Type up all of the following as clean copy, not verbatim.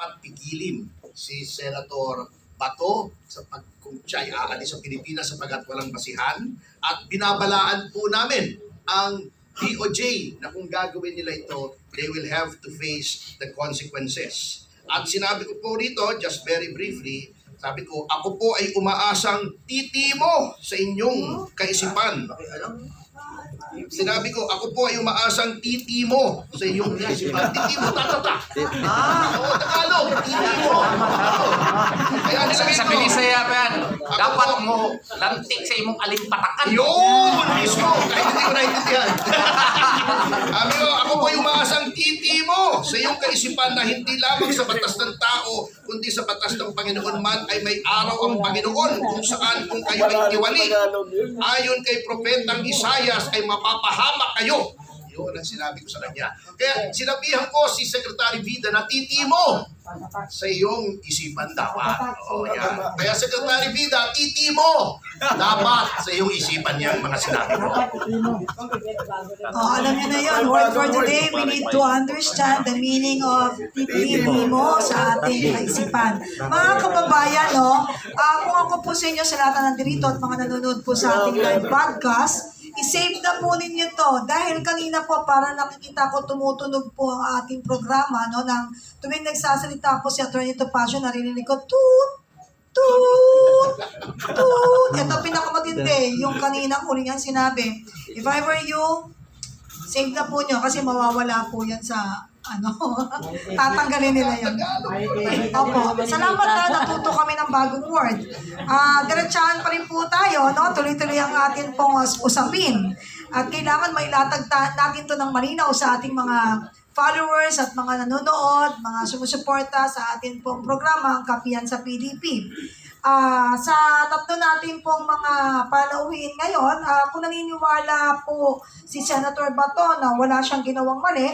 dapat pigilin si Senator Bato kung siya ay aalis sa Pilipinas sapagat walang basihan, at binabalaan po namin ang DOJ na kung gagawin nila ito, they will have to face the consequences. At sinabi ko po rito, just very briefly, sabi ko, ako po ay umaasang titimo sa inyong kaisipan. Sinabi ko, ako po ay umaasang titimo sa iyong kaisipan. Titimo, tatata. Oo, Tagalog, titimo. Kaya nilagay Sa ko. Binisaya pa yan, dapat mo lantik sa imong alimpatakan. Yun! Mismo! Kahit hindi ko naintindihan. Sabi ko, ako po ay umaasang titimo sa iyong kaisipan na hindi lamang sa batas ng tao, kundi sa batas ng Panginoon man ay may araw ang Panginoon kung saan kung kayo ay tiwali. Ayon kay Propetang Isayas ay mapapahamak kayo. Yun ang sinabi ko sa kanya. Kaya sinabihan ko si Secretary Vida na titimo sa iyong isipan dapat. Oo, yan. Kaya Secretary Vida, titimo dapat sa iyong isipan yan mga sinabi ko. Oh, alam niyo na yun. Word for today, we need to understand the meaning of titimo sa ating kaisipan. Mga kababayan, no, kung ako po sa inyo sa lahat na nandito at mga nanonood po sa ating live podcast, i-save na po ninyo to. Dahil kanina po, para nakikita ko tumutunog po ang ating programa, no, nang tuwing nagsasalita po si Atty. Topacio, narinig ko, toot, toot, toot. Ito pinakamatindi, yung kaninang uli niyang sinabi. If I were you, save na po nyo kasi mawawala po yan sa tatanggalin nila yan. Opo, salamat na natuto kami ng bagong word. Diretsahan pa rin po tayo, no? Tuloy-tuloy ang atin pong usapin. At kailangan mailatag natin to ng malinaw sa ating mga followers at mga nanonood, mga sumusuporta sa atin pong programa, ang Kapihan sa PDP. Sa tatlo natin pong mga palauhin ngayon, kung naniniwala po si Senator Bato na wala siyang ginawang mali,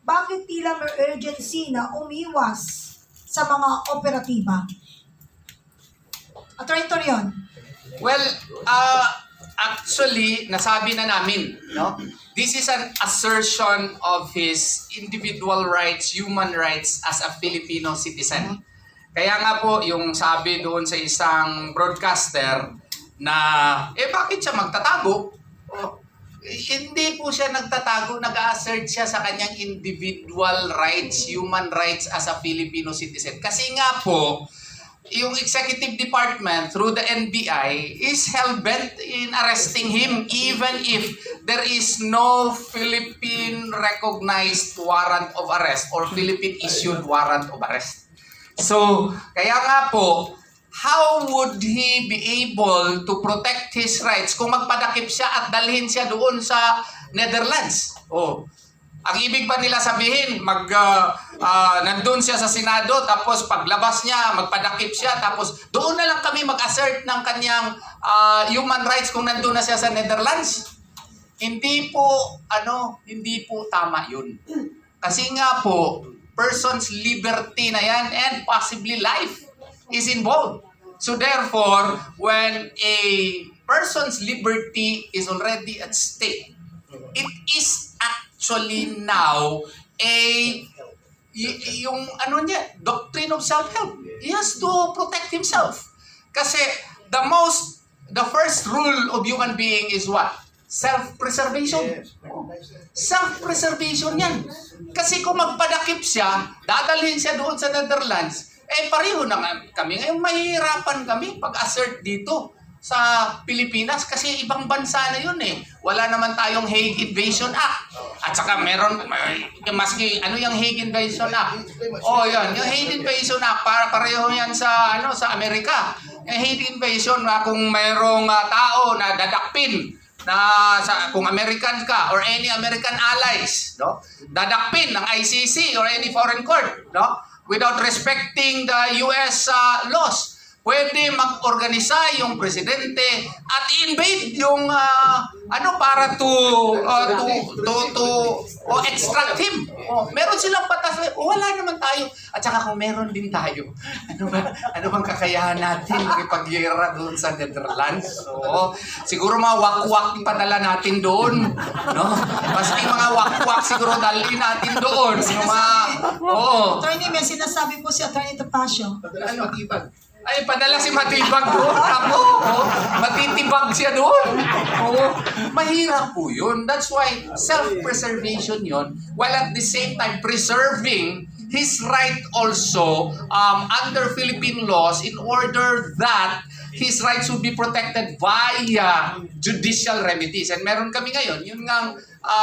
bakit tila may urgency na umiwas sa mga operatiba? Atty. Torion. Well, actually, nasabi na namin, no? This is an assertion of his individual rights, human rights as a Filipino citizen. Kaya nga po, yung sabi doon sa isang broadcaster na, bakit siya magtatago? Hindi po siya nagtatago, nag-assert siya sa kanyang individual rights, human rights as a Filipino citizen. Kasi nga po, yung executive department through the NBI is hell-bent in arresting him even if there is no Philippine recognized warrant of arrest or Philippine issued warrant of arrest. So, kaya nga po, how would he be able to protect his rights kung magpadakip siya at dalhin siya doon sa Netherlands? Ang ibig ba nila sabihin, nandun siya sa Senado, tapos paglabas niya, magpadakip siya, tapos doon na lang kami mag-assert ng kanyang human rights kung nandun na siya sa Netherlands? Hindi po tama yun. Kasi nga po, person's liberty na yan and possibly life is involved. So therefore, when a person's liberty is already at stake, it is actually now doctrine of self-help. He has to protect himself. Kasi the first rule of human being is what? Self-preservation. Self-preservation yan. Kasi kung magpadakip siya, dadalhin siya doon sa Netherlands, pareho na nga kami. Ngayon, mahihirapan kami pag-assert dito sa Pilipinas kasi ibang bansa na yun eh. Wala naman tayong Hague Invasion Act. At saka meron, maski, yung Hague Invasion Act? Yan. Yung Hague Invasion Act, pareho yan sa Amerika. Yung Hague Invasion, kung mayroong tao na dadakpin, kung American ka or any American allies, no? Dadakpin ng ICC or any foreign court, no? Without respecting the US laws. pwede mag-organisa yung presidente at invade yung para to extract him. Meron silang batas. Wala naman tayo. At saka kung meron din tayo, ano bang kakayahan natin ipag-gira doon sa Netherlands? Siguro mga wakwak padala natin doon, no? Maski mga wakwak siguro dalhin natin doon. Yung mga Attorney, may sinasabi po si Attorney Topacio. Ano, matibag. ay, padala si Matibag doon. Ako, matitibag siya doon. Mahirap po yun. That's why self-preservation yun, while at the same time preserving his right also under Philippine laws in order that his rights would be protected via judicial remedies. And meron kami ngayon, yun nga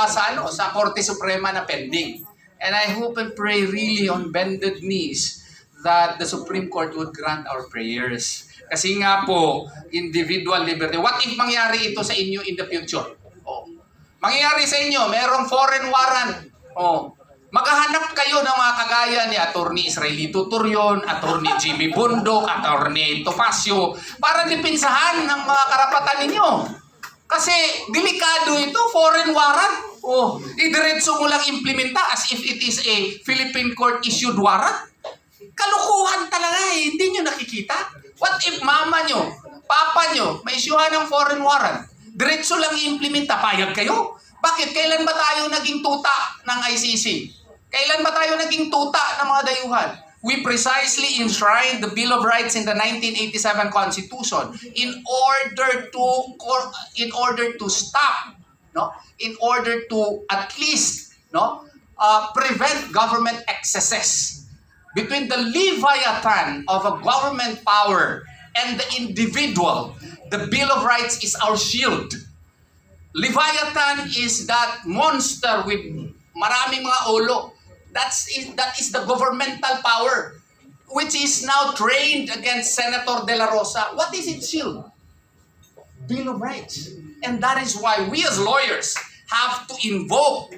sa Korte Suprema na pending. And I hope and pray really on bended knees that the Supreme Court would grant our prayers. Kasi nga po, individual liberty. What if mangyari ito sa inyo in the future? Mangyayari sa inyo, merong foreign warrant. Maghahanap kayo ng mga kagaya ni Attorney Israelito Turion, Attorney Jimmy Bundok, Attorney Topacio, para dipinsahan ng mga karapatan ninyo. Kasi delikado ito, foreign warrant. Idiretso mo lang implementa as if it is a Philippine court-issued warrant. Kalukuhan talaga hindi nyo nakikita. What if mama nyo, papa nyo, may isyuhan ng foreign warrant? Diretso lang i-implementa, payag kayo? Bakit? Kailan ba tayo naging tuta ng ICC? Kailan ba tayo naging tuta ng mga dayuhan? We precisely enshrined the Bill of Rights in the 1987 Constitution in order to stop, in order to at least prevent government excesses. Between the leviathan of a government power and the individual, the Bill of Rights is our shield. Leviathan is that monster with maraming mga ulo. That is the governmental power, which is now trained against Senator De La Rosa. What is its shield? Bill of Rights. And that is why we as lawyers have to invoke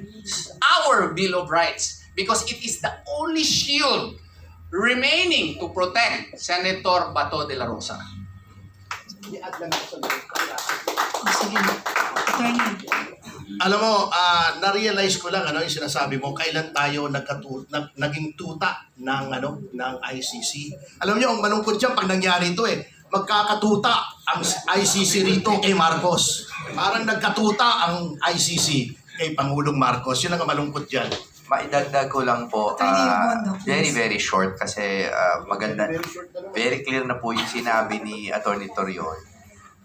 our Bill of Rights, because it is the only shield remaining to protect Senator Bato de la Rosa. Sige. Attorney. Alam mo, na-realize ko lang yung sinasabi mo, kailan tayo naging tuta ng ICC. Alam niyo, ang malungkot diyan pag nangyari ito magkakatuta ang ICC rito kay Marcos. Parang nagkatuta ang ICC kay Pangulong Marcos. Yun ang malungkot diyan. Maidagdag ko lang po, very short kasi maganda, very clear na po yung sinabi ni Attorney Torion.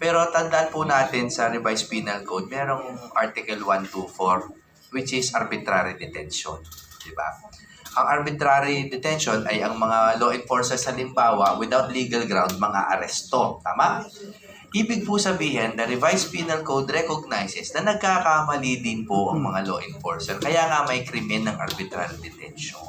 Pero tandaan po natin sa Revised Penal Code, merong Article 124 which is arbitrary detention. Diba? Ang arbitrary detention ay ang mga law enforcers halimbawa without legal ground, mga aresto. Tama? Ibig po sabihin, the Revised Penal Code recognizes na nagkakamali din po ang mga law enforcer. Kaya nga may krimen ng arbitrary detention.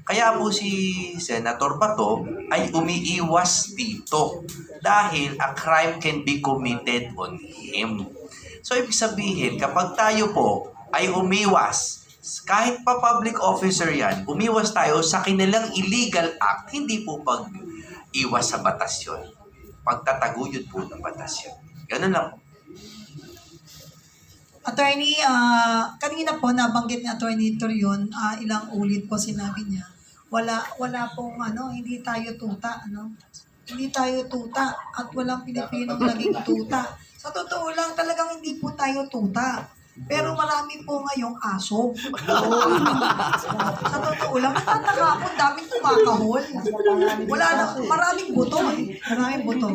Kaya po si Senator Bato ay umiiwas dito dahil a crime can be committed on him. So ibig sabihin, kapag tayo po ay umiwas, kahit pa public officer yan, umiwas tayo sa kanilang illegal act, hindi po pag-iwas sa batas yun. Pagtataguyod po ng batas yun. Ganun lang. Attorney, kanina po nabanggit ni Attorney Torion, ilang ulit po sinabi niya, wala pong hindi tayo tuta, Hindi tayo tuta at walang Pilipinong naging tuta. Sa totoo lang, talagang hindi po tayo tuta. Pero marami po ngayong aso. Sa totoo lang, natataka ako, daming kumakahol. Wala na, maraming buto Maraming buto.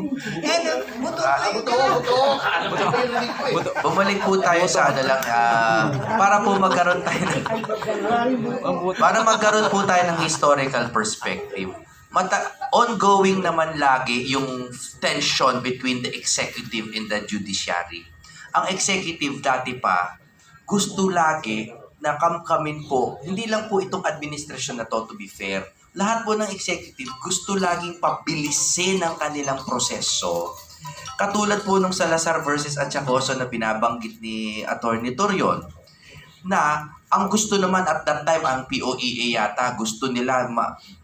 Bumalik po tayo sa para po magkaroon tayo ng historical perspective. Ongoing naman lagi yung tension between the executive and the judiciary. Ang executive dati pa, gusto lagi na kamkamin po, hindi lang po itong administrasyon na to be fair. Lahat po ng executive gusto laging pabilisin ang kanilang proseso. Katulad po nung Salazar versus Achacoso na binabanggit ni Attorney Torion, na ang gusto naman at that time, ang POEA yata, gusto nila,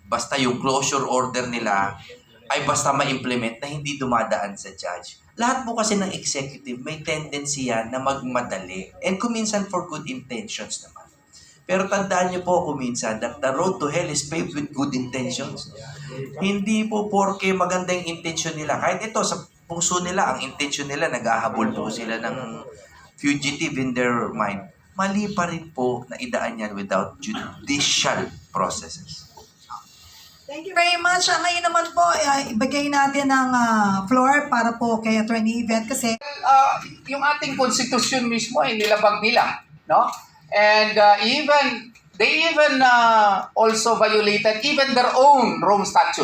basta yung closure order nila ay basta ma-implement na hindi dumadaan sa judge. Lahat po kasi ng executive may tendency yan na magmadali. And kuminsan for good intentions naman. Pero tandaan niyo po kuminsan that the road to hell is paved with good intentions. Hindi po porke maganda yung intention nila. Kahit ito, sa puso nila, ang intention nila, nag-ahabol po sila ng fugitive in their mind. Mali pa rin po na idaan yan without judicial processes. Thank you very much. Ngayon naman po, ibigay natin ang floor para po kay Attorney Yvette kasi Yung ating konstitusyon mismo ay nilabag nila, no? And they even also violated even their own Rome Statute.